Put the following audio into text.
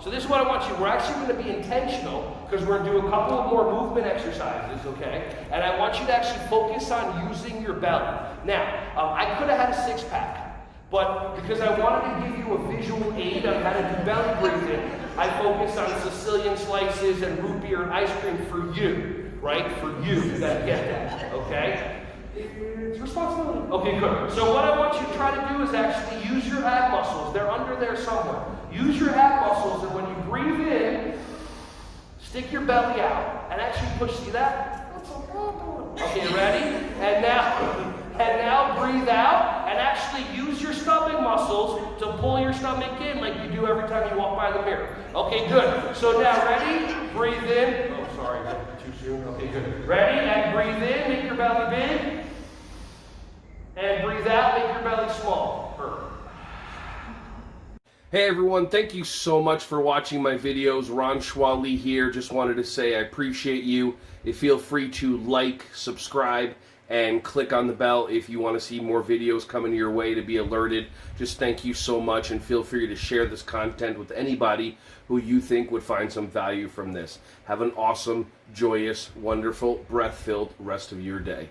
So this is what I want you, we're actually going to be intentional because we're going to do a couple of more movement exercises, okay? And I want you to actually focus on using your belly. Now, I could have had a six-pack, but because I wanted to give you a visual aid on how to do belly breathing, I focus on Sicilian slices and root beer and ice cream for you, right? For you that get that, okay? It's responsibility. Okay, good. So what I want you to try to do is actually use your ab muscles. They're under there somewhere. Use your ab muscles, and when you breathe in, stick your belly out, and actually push. See that? Okay, ready? And now breathe out, and actually use your stomach muscles to pull your stomach in like you do every time you walk by the mirror. Okay, good. So now, ready? Breathe in. Oh, sorry, too soon. Okay, good. Ready? And breathe in. Make your belly big. And breathe out. Make your belly small. Perfect. Hey everyone, thank you so much for watching my videos. Ron Schwally here. Just wanted to say I appreciate you. Feel free to like, subscribe, and click on the bell if you want to see more videos coming your way to be alerted. Just thank you so much, and feel free to share this content with anybody who you think would find some value from this. Have an awesome, joyous, wonderful, breath-filled rest of your day.